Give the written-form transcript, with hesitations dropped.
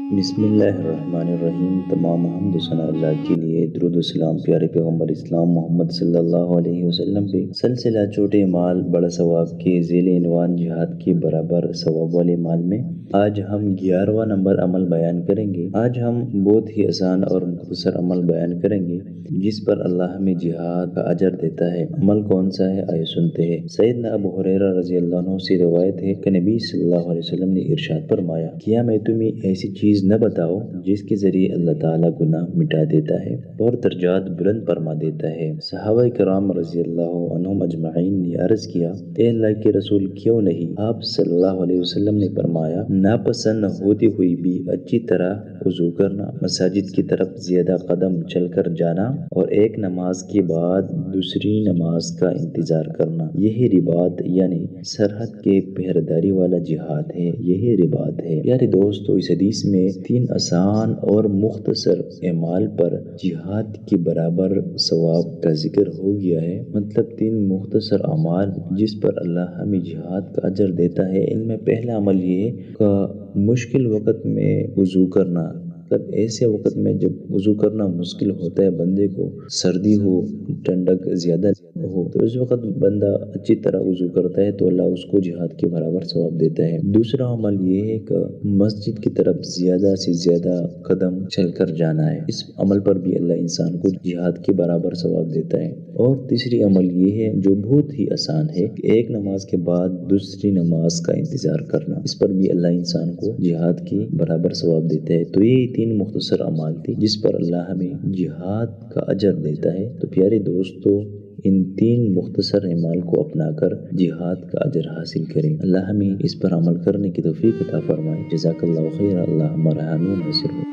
بسم اللہ الرحمن الرحیم۔ تمام حمد و ثنا اللہ کے لیے، درود و سلام پیارے پیغمبر اسلام محمد صلی اللہ علیہ وسلم پہ۔ سلسلہ چھوٹے مال بڑا ثواب کے ذیل عنوان جہاد کے برابر ثواب والے مال میں آج ہم 11واں نمبر عمل بیان کریں گے۔ آج ہم بہت ہی آسان اور مختصر عمل بیان کریں گے جس پر اللہ ہمیں جہاد کا اجر دیتا ہے۔ عمل کون سا ہے؟ آئے سنتے ہیں۔ سیدنا ابو ہریرہ رضی اللہ عنہ سے روایت ہے کہ نبی صلی اللہ علیہ وسلم نے ارشاد فرمایا، کیا میں تمہیں ایسی چیز نہ بتاؤ جس کے ذریعے اللہ تعالیٰ گناہ مٹا دیتا ہے اور درجات بلند فرما دیتا ہے؟ صحابہ کرام رضی اللہ عنہم اجمعین نے عرض کیا، اے اللہ کے رسول کیوں نہیں؟ آپ صلی اللہ علیہ وسلم نے فرمایا، ناپسند ہوتی ہوئی بھی اچھی طرح وضو کرنا، مساجد کی طرف زیادہ قدم چل کر جانا اور ایک نماز کے بعد دوسری نماز کا انتظار کرنا، یہی رباط یعنی سرحد کے پہرےداری والا جہاد ہے، یہی رباط ہے۔ پیارے دوستو، اس حدیث میں 3 آسان اور مختصر اعمال پر جہاد کے برابر ثواب کا ذکر ہو گیا ہے۔ مطلب 3 مختصر اعمال جس پر اللہ ہمیں جہاد کا اجر دیتا ہے۔ ان میں پہلا عمل یہ ہے کہ مشکل وقت میں وضو کرنا، مطلب ایسے وقت میں جب وضو کرنا مشکل ہوتا ہے، بندے کو سردی ہو، ٹھنڈک زیادہ ہو، تو اس وقت بندہ اچھی طرح وضو کرتا ہے تو اللہ اس کو جہاد کے برابر ثواب دیتا ہے۔ دوسرا عمل یہ ہے کہ مسجد کی طرف زیادہ سے زیادہ قدم چل کر جانا ہے، اس عمل پر بھی اللہ انسان کو جہاد کے برابر ثواب دیتا ہے۔ اور تیسری عمل یہ ہے جو بہت ہی آسان ہے کہ ایک نماز کے بعد دوسری نماز کا انتظار کرنا، اس پر بھی اللہ انسان کو جہاد کے برابر ثواب دیتا ہے۔ تو یہ 3 مختصر اعمال تھی جس پر اللہ ہمیں جہاد کا اجر دیتا ہے۔ تو پیارے دوستو، ان 3 مختصر اعمال کو اپنا کر جہاد کا اجر حاصل کریں۔ اللہ ہمیں اس پر عمل کرنے کی توفیق عطا فرمائے۔ جزاک اللہ خیر۔ اللہ ہمارا حامی و ناصر ہو۔